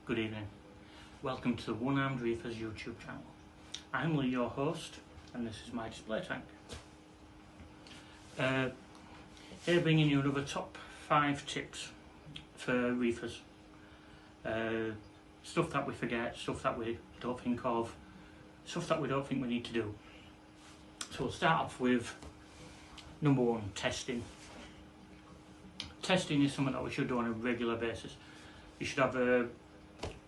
Good evening. Welcome to the One-Armed Reefers YouTube channel. I'm Lee, your host, and this is my display tank. Here bringing you another top 5 tips for reefers. Stuff that we forget, stuff that we don't think of, stuff that we don't think we need to do. So we'll start off with number 1, testing. Testing is something that we should do on a regular basis. You should have a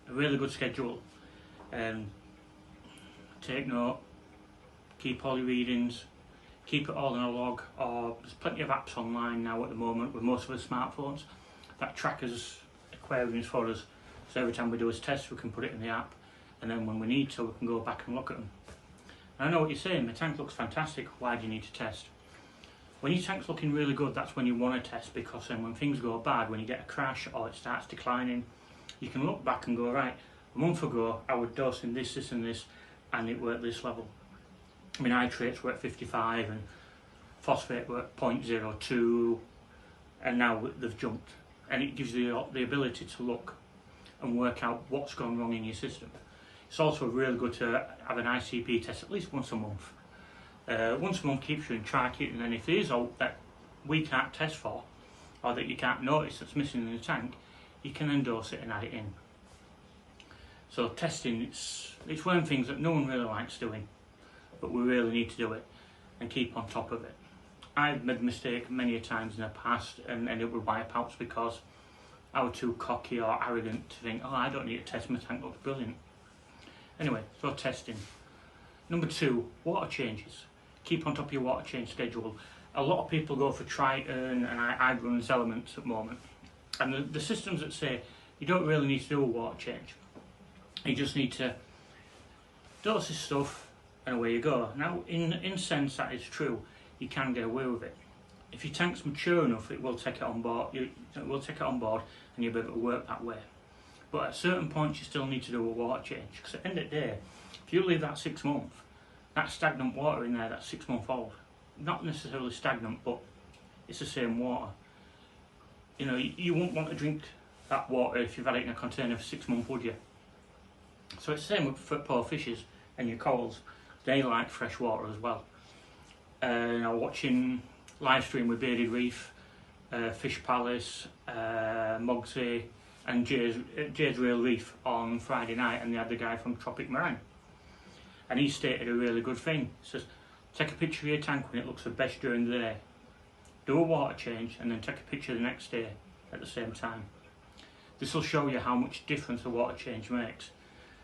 really good schedule, take note, keep all your readings, keep it all in a log, or there's plenty of apps online now at the moment with most of the smartphones that track us aquariums for us, so every time we do a test we can put it in the app, and then when we need to we can go back and look at them. And I know what you're saying, my tank looks fantastic, why do you need to test? When your tank's looking really good, that's when you want to test, because then when things go bad, when you get a crash or it starts declining, you can look back and go, right, a month ago I was dosing this, this and this, and it were at this level. I mean, nitrates were at 55 and phosphate were at 0.02, and now they've jumped. And it gives you the ability to look and work out what's gone wrong in your system. It's also really good to have an ICP test at least once a month. Once a month keeps you in track, and then if there is out that we can't test for, or that you can't notice that's missing in the tank, you can endorse it and add it in. So testing, it's one of the things that no one really likes doing, but we really need to do it and keep on top of it. I've made a mistake many a times in the past and ended up with wipeouts because I was too cocky or arrogant to think, oh, I don't need to test, my tank looks brilliant. Anyway, so testing. Number 2, water changes. Keep on top of your water change schedule. A lot of people go for Triton, and I run Elements at the moment. And the systems that say you don't really need to do a water change. You just need to dose this stuff and away you go. Now, in sense that is true, you can get away with it. If your tank's mature enough, it will take it on board. It will take it on board, and you'll be able to work that way. But at certain points, you still need to do a water change, because at the end of the day, if you leave that 6 months, that stagnant water in there, that's 6 months old. Not necessarily stagnant, but it's the same water. You know, you wouldn't want to drink that water if you've had it in a container for 6 months, would you? So it's the same for poor fishes and your corals. They like fresh water as well. Now, watching live stream with Bearded Reef, Fishpalace, Mogsys and Jay's Real Reef on Friday night, and they had the guy from Tropic Marine. And he stated a really good thing. He says, take a picture of your tank when it looks the best during the day. Do a water change and then take a picture the next day at the same time. This will show you how much difference a water change makes.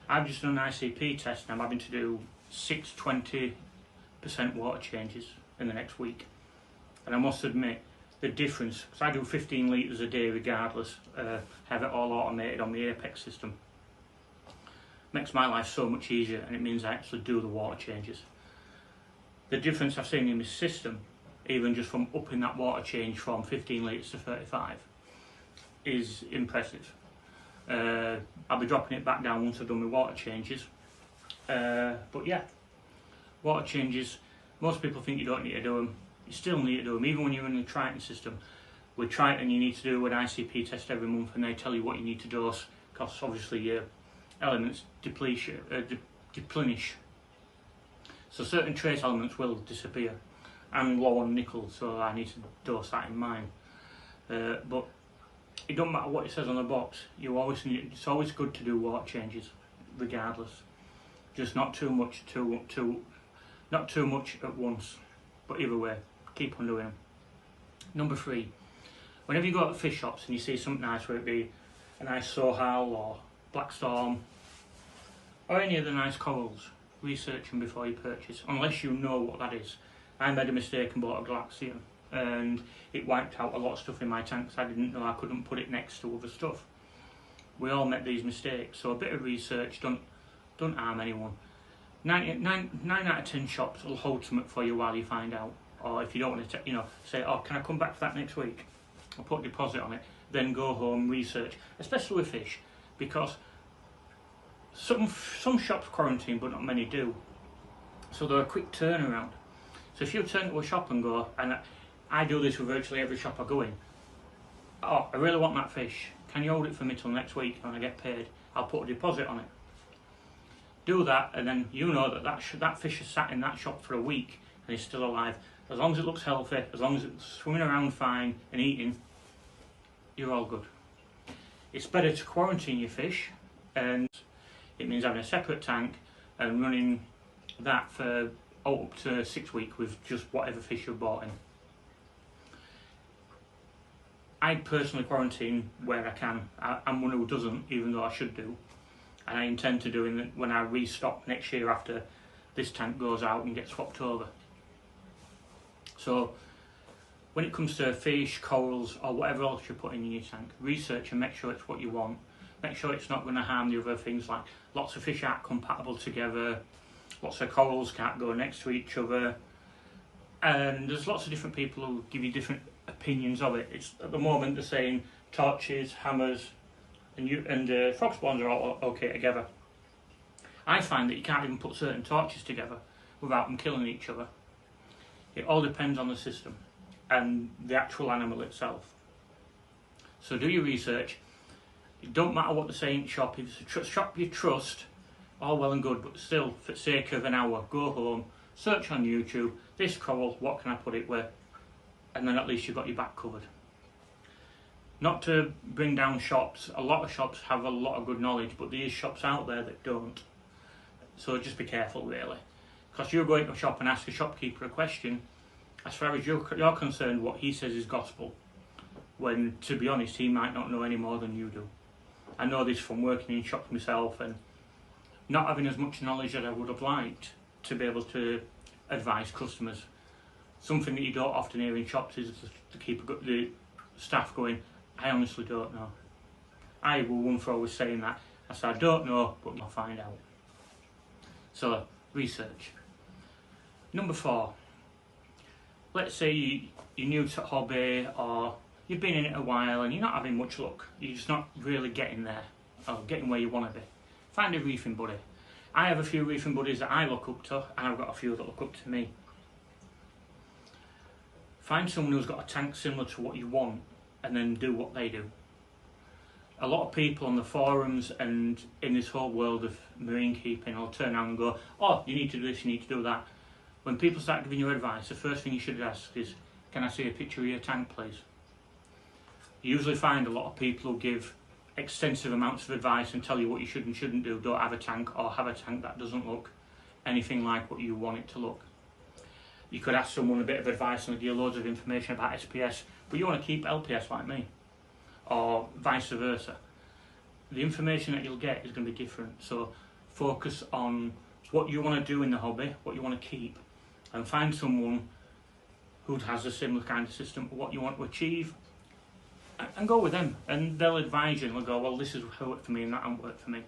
I've just done an ICP test and I'm having to do 6 20% water changes in the next week. And I must admit, the difference, because I do 15 litres a day regardless, have it all automated on the Apex system. Makes my life so much easier, and it means I actually do the water changes. The difference I've seen in my system, even just from upping that water change from 15 litres to 35, is impressive. I'll be dropping it back down once I've done my water changes. But yeah, water changes, most people think you don't need to do them. You still need to do them, even when you're in the Triton system. With Triton you need to do an ICP test every month, and they tell you what you need to dose, because obviously your elements deplenish. So certain trace elements will disappear. I'm low on nickel, so I need to dose that in mine. But it don't matter what it says on the box. It's always good to do water changes, regardless. Just not too much, not too much at once. But either way, keep on doing them. Number 3, whenever you go out to fish shops and you see something nice, whether it be a nice Sohal or Black Storm, or any of the nice corals, research them before you purchase, unless you know what that is. I made a mistake and bought a Galaxian, and it wiped out a lot of stuff in my tanks. I didn't know I couldn't put it next to other stuff. We all make these mistakes, so a bit of research don't harm anyone. 9 out of 10 shops will hold something for you while you find out. Or if you don't want to, say, oh, can I come back for that next week? I'll put a deposit on it. Then go home, research, especially with fish, because some shops quarantine, but not many do. So they're a quick turnaround. So if you turn to a shop and go, and I do this with virtually every shop I go in, oh, I really want that fish. Can you hold it for me till next week when I get paid? I'll put a deposit on it. Do that, and then you know that that fish has sat in that shop for a week and is still alive. As long as it looks healthy, as long as it's swimming around fine and eating, you're all good. It's better to quarantine your fish, and it means having a separate tank and running that for up to 6 weeks with just whatever fish you've bought in. I personally quarantine where I can. I'm one who doesn't, even though I should do. And I intend to do it when I restock next year after this tank goes out and gets swapped over. So when it comes to fish, corals or whatever else you're putting in your tank, research and make sure it's what you want. Make sure it's not going to harm the other things, like lots of fish aren't compatible together, lots of corals can't go next to each other, and there's lots of different people who give you different opinions of it. It's at the moment they're saying torches, hammers and frog spawns are all okay together. I find that you can't even put certain torches together without them killing each other. It all depends on the system and the actual animal itself. So do your research. It don't matter what they say in the shop. If it's a shop you trust, all well and good, but still, for the sake of an hour, go home, search on YouTube, this coral, what can I put it with? And then at least you've got your back covered. Not to bring down shops, a lot of shops have a lot of good knowledge, but there is shops out there that don't. So just be careful, really. Because you're going to a shop and ask a shopkeeper a question, as far as you're concerned, what he says is gospel, when, to be honest, he might not know any more than you do. I know this from working in shops myself and not having as much knowledge as I would have liked to be able to advise customers. Something that you don't often hear in shops is to keep the staff going, I honestly don't know. I will one for always saying that. I said, I don't know, but I'll find out. So, research. Number 4. Let's say you're new to hobby, or you've been in it a while and you're not having much luck. You're just not really getting there, or getting where you want to be. Find a reefing buddy. I have a few reefing buddies that I look up to, and I've got a few that look up to me. Find someone who's got a tank similar to what you want, and then do what they do. A lot of people on the forums and in this whole world of marine keeping will turn around and go, oh, you need to do this, you need to do that. When people start giving you advice, the first thing you should ask is, can I see a picture of your tank, please? You usually find a lot of people who give extensive amounts of advice and tell you what you should and shouldn't do. Don't have a tank, or have a tank that doesn't look anything like what you want it to look. You could ask someone a bit of advice and give you loads of information about SPS, but you want to keep LPS like me, or vice versa. The information that you'll get is going to be different, so focus on what you want to do in the hobby, what you want to keep, and find someone who has a similar kind of system, what you want to achieve, and go with them, and they'll advise you and they'll go, well, this is what worked for me and that hasn't worked for me.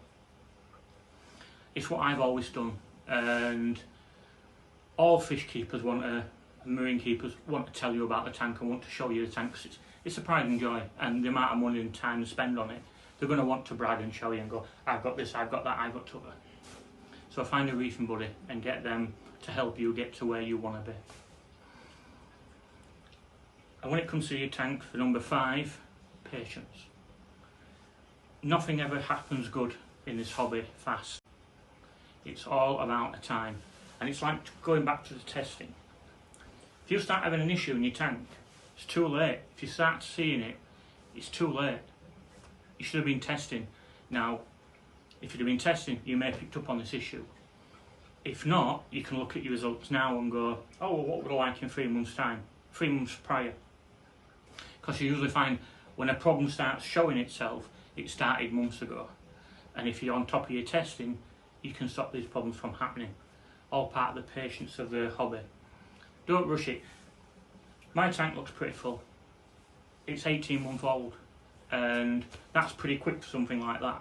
It's what I've always done, and all fish keepers marine keepers want to tell you about the tank and want to show you the tank. It's a pride and joy, and the amount of money and time they spend on it, they're going to want to brag and show you and go, I've got this, I've got that, I've got t'other. So find a reefing buddy and get them to help you get to where you want to be. And when it comes to your tank, for number 5, patience. Nothing ever happens good in this hobby fast. It's all about a time. And it's like going back to the testing. If you start having an issue in your tank, it's too late. If you start seeing it, it's too late. You should have been testing. Now, if you'd have been testing, you may have picked up on this issue. If not, you can look at your results now and go, oh, well, what would I like in 3 months' time? 3 months prior. Because you usually find when a problem starts showing itself, it started months ago. And if you're on top of your testing, you can stop these problems from happening. All part of the patience of the hobby. Don't rush it. My tank looks pretty full. It's 18 months old, and that's pretty quick for something like that.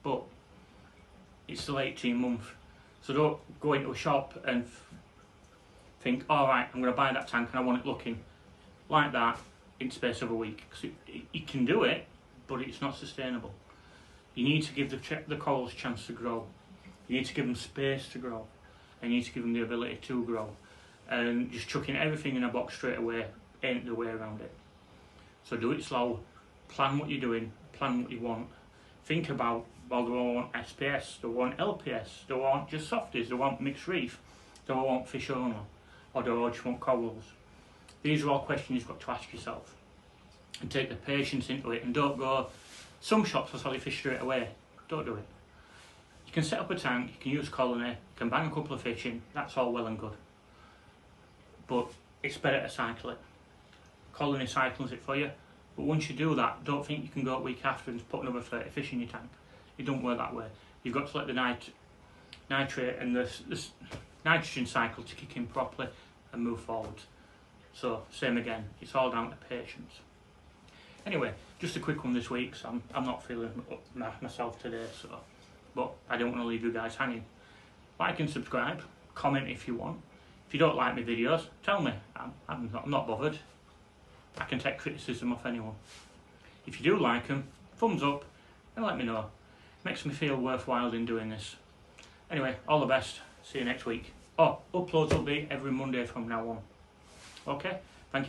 But it's still 18 months. So don't go into a shop and think, all right, I'm going to buy that tank and I want it looking like that in space of a week. Because you can do it, but it's not sustainable. You need to give the corals a chance to grow. You need to give them space to grow, and you need to give them the ability to grow. And just chucking everything in a box straight away ain't the way around it. So do it slow, plan what you're doing, plan what you want, think about, well, do I want SPS, do I want LPS, do I want just softies, do I want mixed reef, do I want fish only, or do I just want corals? These are all questions you've got to ask yourself, and take the patience into it, and don't go, some shops will sell you fish straight away, don't do it. You can set up a tank, you can use colony, you can bang a couple of fish in, that's all well and good. But it's better to cycle it. Colony cycles it for you, but once you do that, don't think you can go a week after and put another 30 fish in your tank. It don't work that way. You've got to let the nitrate and the nitrogen cycle to kick in properly and move forward. So, same again, it's all down to patience. Anyway, just a quick one this week, so I'm not feeling up myself today, so, but I don't want to leave you guys hanging. Like and subscribe, comment if you want. If you don't like my videos, tell me, I'm not bothered. I can take criticism off anyone. If you do like them, thumbs up and let me know. Makes me feel worthwhile in doing this. Anyway, all the best. See you next week. Oh, uploads will be every Monday from now on. Okay, thank you.